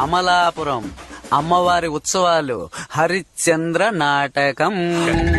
అమలాపురం అమ్మవారి ఉత్సవాలు హరిశ్చంద్ర నాటకం.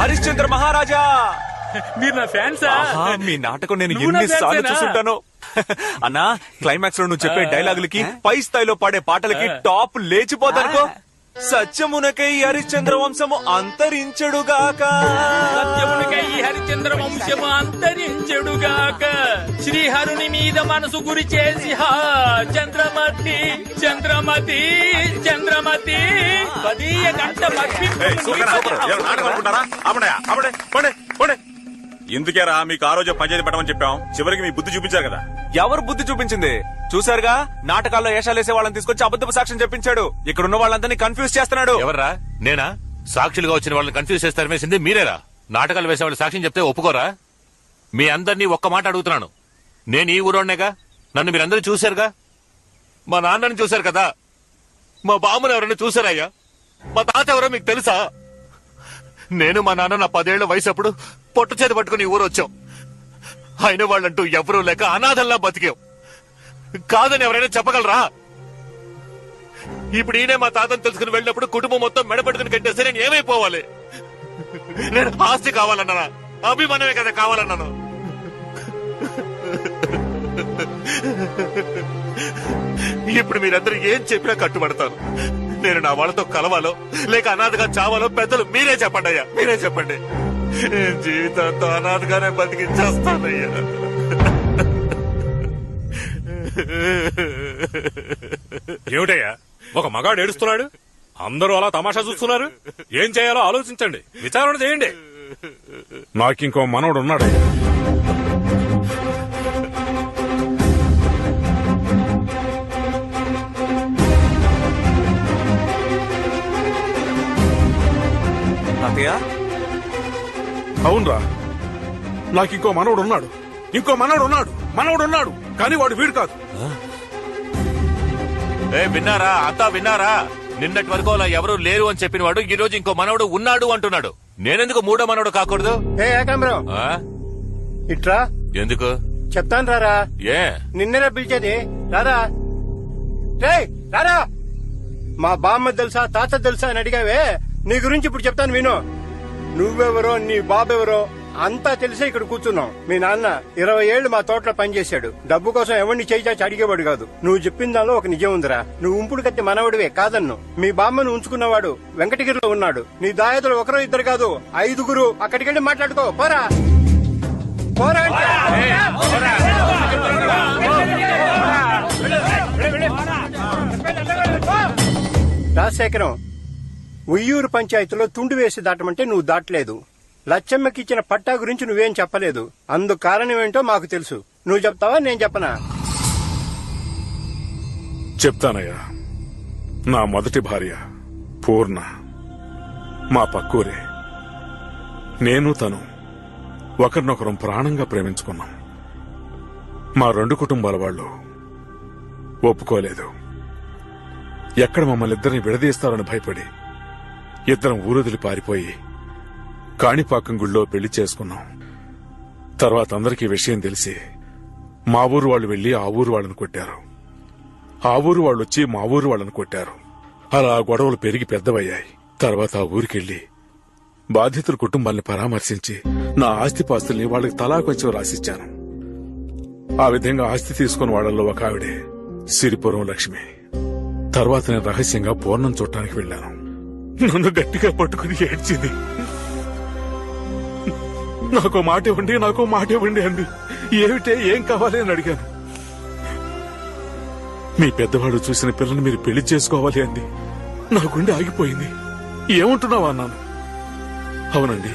హరిశ్చంద్ర మహారాజా, మీరు నా ఫ్యాన్స్. మీ నాటకం నేను ఎన్నిసార్లు చూసుంటాను అన్నా. క్లైమాక్స్ లో నువ్వు చెప్పే డైలాగులకి, పై స్థాయిలో పాడే పాటలకి టాప్ లేచిపోతానుకో. సత్యమునకై హరిశ్చంద్ర వంశము అంతరించెడుగాక, సత్యమునకై హరిశ్చంద్ర వంశము అంతరించెడుగాక. శ్రీహరుని మీద మనసు గురి చేసి చంద్రమతి చంద్రమతి చంద్రమతి పదీయ గంట ఇందుకేరా మీకు ఆ రోజు పంచాయతీ పెట్టమని చెప్పాం. చివరికి మీ బుద్ధి చూపించారు కదా. ఎవరు బుద్ధి చూపించింది? చూసారుగా, నాటకాల్లో ఏషాలేసే వాళ్ళని తీసుకొచ్చి అబద్ధపు సాక్ష్యం చెప్పించాడు. ఇక్కడ ఉన్న వాళ్ళందరినీ కన్ఫ్యూజ్ చేస్తున్నాడు. ఎవర్రా? నేనా? సాక్షులుగా వచ్చిన వాళ్ళని కన్ఫ్యూజ్ చేస్తారు వేసింది మీరేరా? నాటకాలు వేసే వాళ్ళు సాక్ష్యం చెప్తే ఒప్పుకోరా? మీ అందరినీ ఒక్క మాట అడుగుతున్నాను. నేను ఈ ఊరోనేగా, నన్ను మీరందరూ చూశారుగా. మా నాన్నని చూశారు కదా, మా బామ్మని ఎవరైనా చూశారయ్యా? మా తాత ఎవరో మీకు తెలుసా? నేను మా నాన్న నా 10 ఏళ్ల వయసు అప్పుడు పొట్టు చేతి పట్టుకుని ఊరు వచ్చాం. అయిన వాళ్ళంటూ ఎవరూ లేక అనాథల్లా బతికాం. కాదని ఎవరైనా చెప్పగలరా? ఇప్పుడు ఈయనే మా తాతను తెలుసుకుని వెళ్ళినప్పుడు కుటుంబం మొత్తం మెడపట్టుకుని కట్టేస్తే నేను ఏమైపోవాలి? నేను ఆస్తి కావాలన్నానా? అభిమానమే కదా కావాలన్నాను. ఇప్పుడు మీరందరూ ఏం చెప్పినా కట్టుబడతాను. నేను నా వాళ్ళతో కలవాలో లేక అనాథగా చావాలో పెద్దలు మీరే చెప్పండి అయ్యా, మీరే చెప్పండి. జీవితంతో అనాథగానే బతికించేస్తానయ్యా. ఏమిటయ్యా, ఒక మగాడు ఏడుస్తున్నాడు, అందరూ అలా తమాషా చూస్తున్నారు. ఏం చేయాలో ఆలోచించండి, విచారణ చేయండి. నాకింకో మనవడు ఉన్నాడు. అవునరా, నాకింకో మనవడు ఉన్నాడు. ఇంకో మనవడు ఉన్నాడు, కానీ వాడు వీడు కాదు. విన్నారా? అంతా విన్నారా? నిన్నటి వరకు అలా ఎవరూ లేరు అని చెప్పిన వాడు ఈ రోజు ఇంకో మనవడు ఉన్నాడు అంటున్నాడు. నేనెందుకు మూడో మనవడు కాకూడదు? ఇట్రా. ఎందుకు చెప్తాను రారా. ఏ నిన్నేరా పిలిచేది? రారా రారా. మా బామ్మ తెలుసా, తాత తెలుసా అని అడిగావే, నీ గురించి ఇప్పుడు చెప్తాను విను. నువ్వెవరో, నీ బాబెవరో అంతా తెలిసే ఇక్కడ కూర్చున్నావు. మీ నాన్న 20 ఏళ్లు మా తోటలో పనిచేశాడు. డబ్బు కోసం ఎవరిని చేయిచాచి అడిగేవాడు కాదు. నువ్వు చెప్పిన దానిలో ఒక నిజం ఉందిరా. నువ్వు ఉంపుడు కత్తి మనవడివే కాదన్ను. మీ బామ్మను ఉంచుకున్నవాడు వెంకటగిరిలో ఉన్నాడు. నీ దాయదులు ఒకరో ఇద్దరు కాదు, 5గురు. అక్కడికెళ్ళి మాట్లాడుకో. పోరా పోరా. రాజశేఖరం, ఉయ్యూరు పంచాయతీలో తుండు వేసి దాటమంటే నువ్వు దాటలేదు. లచ్చమ్మకిచ్చిన పట్టా గురించి నువ్వేం చెప్పలేదు. అందుకు కారణం ఏంటో మాకు తెలుసు. నువ్వు చెప్తావా, నేను చెప్పనా? చెప్తానయ్యా. నా మొదటి భార్య పూర్ణ మా పక్కూరే. నేను తను ఒకరినొకరం ప్రాణంగా ప్రేమించుకున్నాం. మా 2 కుటుంబాల వాళ్ళు ఒప్పుకోలేదు. ఎక్కడ మమ్మల్ని ఇద్దరిని విడదీస్తారని భయపడి ఇద్దరం ఊరొదిలి పారిపోయి కాణిపాకం గుళ్ళో పెళ్లి చేసుకున్నాం. తర్వాత అందరికీ విషయం తెలిసి మా ఊరు వాళ్ళు వెళ్లి ఆ ఊరు వాళ్ళని కొట్టారు. ఆ ఊరు వాళ్ళు వచ్చి మా ఊరు వాళ్ళని కొట్టారు. అలా గొడవలు పెరిగి పెద్దవయ్యాయి. తర్వాత ఆ ఊరికెళ్లి బాధితుల కుటుంబాల్ని పరామర్శించి నా ఆస్తిపాస్తుల్ని వాళ్ళకి తలాకొచ్చి రాసిచ్చాను. ఆ విధంగా ఆస్తి తీసుకున్న వాళ్ళల్లో ఒక ఆవిడే సిరిపురం లక్ష్మి. తర్వాత నేను రహస్యంగా పూర్ణం చూడటానికి వెళ్లాను. నన్ను గట్టిగా పట్టుకుని ఏడ్చింది. నాకో మాట ఇవ్వండి అంది. ఏమిటే, ఏం కావాలి అని అడిగాను. మీ పెద్దవాడు చూసిన పిల్లని మీరు పెళ్లి చేసుకోవాలి అంది. నా గుండె ఆగిపోయింది. ఏమంటున్నావా అన్నాను. అవునండి,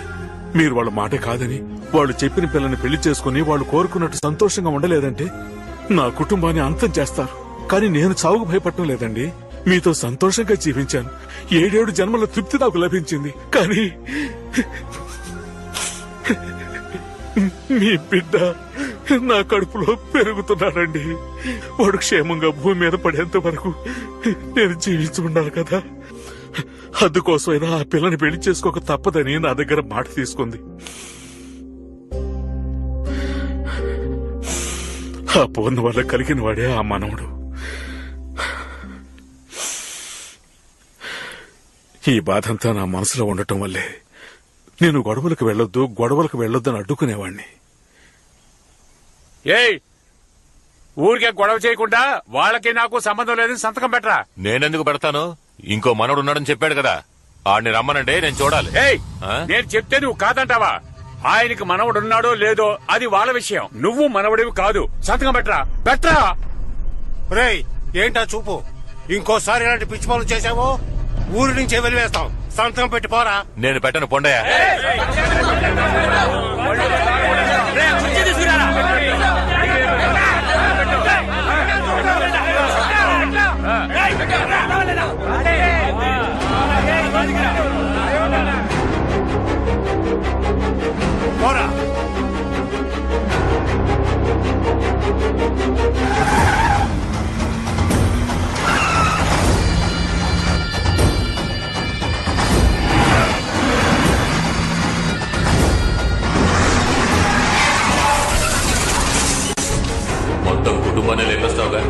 మీరు వాళ్ళ మాట కాదని, వాళ్ళు చెప్పిన పిల్లని పెళ్లి చేసుకుని వాళ్ళు కోరుకున్నట్టు సంతోషంగా ఉండలేదంటే నా కుటుంబాన్ని అంతం చేస్తారు. కానీ నేను చావుకు భయపడటం లేదండి. మీతో సంతోషంగా జీవించాను. 7 జన్మల తృప్తి నాకు లభించింది. కానీ మీ బిడ్డ నా కడుపులో పెరుగుతున్నాడండి. వాడు క్షేమంగా భూమి మీద పడేంత వరకు నేను జీవించి ఉండాలి కదా. అందుకోసమైనా ఆ పిల్లని పెళ్లి చేసుకోక తప్పదని నా దగ్గర మాట తీసుకుంది. ఆ పూర్ణ వల్ల కలిగిన వాడే ఆ మనవడు. ఈ బాధంతా నా మనసులో ఉండటం వల్లే నేను గొడవలకు వెళ్ళొద్దు అని అడ్డుకునేవాణ్ణి. ఏయ్, ఊరికే గొడవ చేయకుండా వాళ్ళకి నాకు సంబంధం లేదని సంతకం పెట్టరా. నేనెందుకు పెడతాను? ఇంకో మనవడు ఉన్నాడని చెప్పాడు కదా, ఆడిని రమ్మనంటే నేను చూడాలి. ఏయ్, ఆ? నేను చెప్తే నువ్వు కాదంటావా? ఆయనకి మనవడున్నాడో లేదో అది వాళ్ళ విషయం. నువ్వు మనవడివి కాదు. సంతకం పెట్టరా. రేయ్, ఏంటా చూపు? ఇంకోసారి ఇలాంటి పిచ్చి పనులు చేశావో ఊరి నుంచి వెలివేస్తాం. సంతకం పెట్టి పోరా. నేను పెట్టను, పొండయ్య. పోరా. మొత్తం కుటుంబాన్ని లేపేస్తావుగా.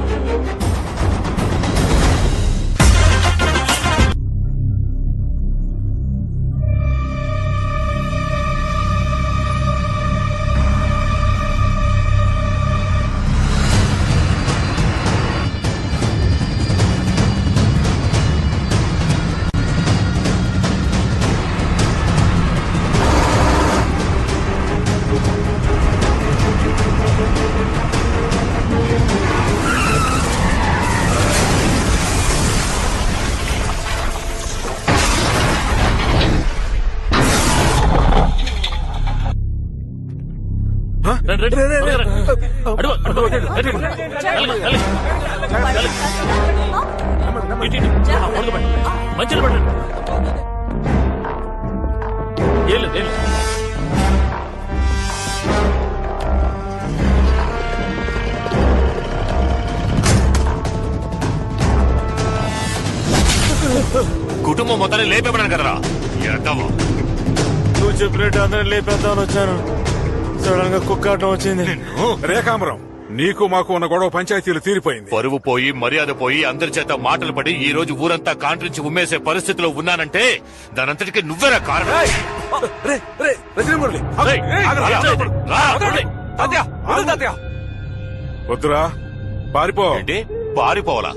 మంచిలు పడండి. కుటుంబం మొత్తాన్ని లేపేమన్నాను కదరా. నువ్వు చెప్పినట్టు అందరిని లేపేద్దామని వచ్చాను. సడన్ గా కుక్కాటం వచ్చింది. రేఖాంబరం, నీకు మాకు ఉన్న గొడవ పంచాయతీలు తీరిపోయింది. పరువు పోయి మర్యాద పోయి అందరి చేత మాటలు పడి ఈ రోజు ఊరంతా కాంట్రించి ఉమ్మేసే పరిస్థితిలో ఉన్నానంటే దానంతటికి నువ్వేరా కారణం. వద్దురా, పారిపో. ఏంటి పారిపోవాలా?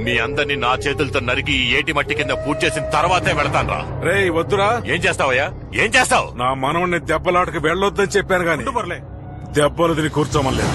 మీ అందరినీ నా చేతులతో నరికి ఈ ఏటి మట్టి కింద పూజ చేసిన తర్వాతే వెళతాన్రా. రేయ్ వద్దురా. ఏం చేస్తావయ్యా? ఏం చేస్తావు? నా మనవణ్ణి దెబ్బలాటకు వెళ్ళొద్దని చెప్పాను గాని దెబ్బలు తిని కూర్చోమలేదు.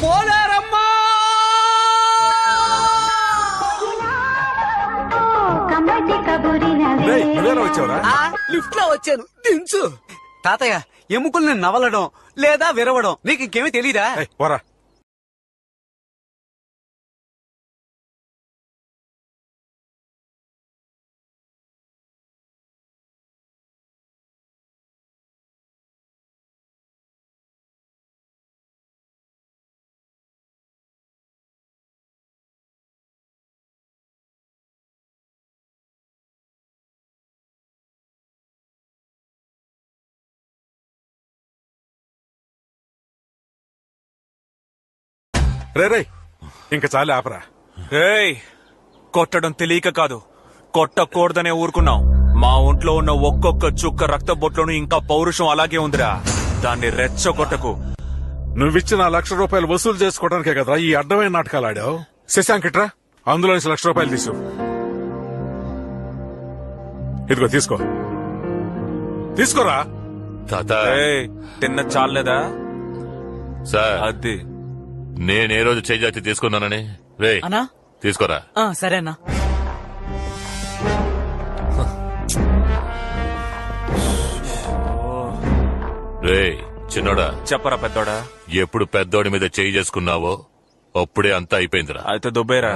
పోలేరమ్మా! లిఫ్ట్ లో వచ్చాను, దించు. తాతయ్య, ఎముకల్ని నవలడం లేదా విరవడం నీకు ఇంకేమీ తెలీదా? పోరా. రే ఇంక చాలే ఆపరా. ఏయ్, కొట్టడం తెలియక కాదు, కొట్టకూడదనే ఊరుకున్నాం. మా ఒంట్లో ఉన్న ఒక్కొక్క చుక్క రక్త బొట్లోనూ ఇంకా పౌరుషం అలాగే ఉందిరా. దాన్ని రెచ్చగొట్టకు. నువ్విచ్చిన ₹1,00,000 వసూలు చేసుకోవడానికే కదరా ఈ అడ్డమైన నాటకాలు ఆడావు. శశాంక్ ఇట్రా, అందులో ₹1,00,000 తీసు. ఇదిగో తీసుకో తీసుకోరా. తాత ఏయ్, తిన్న చాలేదా సార్ అది నేను ఏ రోజు చేజాతి తీసుకున్నానని రే అన్నా తీసుకోరా. సరే అన్నా. రే చిన్నోడా, చెప్పరా పెద్దోడా. ఎప్పుడు పెద్దోడి మీద చేయి చేసుకున్నావో అప్పుడే అంతా అయిపోయిందిరా. అయితే దుబ్బేరా.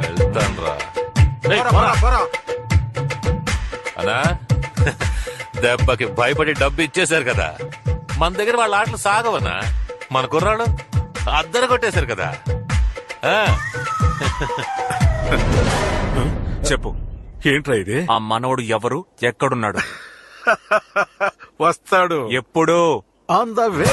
వెళ్తాన్రా. రేయ్, పోరా. అన్నా దెబ్బకి భయపడి డబ్బు ఇచ్చేశారు కదా, మన దగ్గర వాళ్ళ ఆటలు సాగవనా? మన కుర్రాడు అద్దరు కొట్టేశారు కదా. ఆ, చెప్పు, ఏంట్రా ఇది? ఆ మనవడు ఎవరు, ఎక్కడున్నాడు? వస్తాడు ఎప్పుడు? On the way.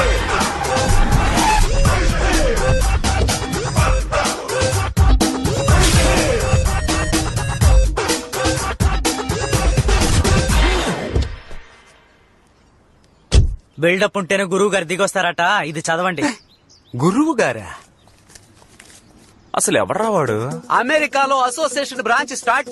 బిల్డప్ ఉంటేనే గురువు గారు దిగొస్తారట, ఇది చదవండి. గురువు గారా? అసలు ఎవర్రా వాడు? అమెరికాలో అసోసియేషన్ బ్రాంచ్ స్టార్ట్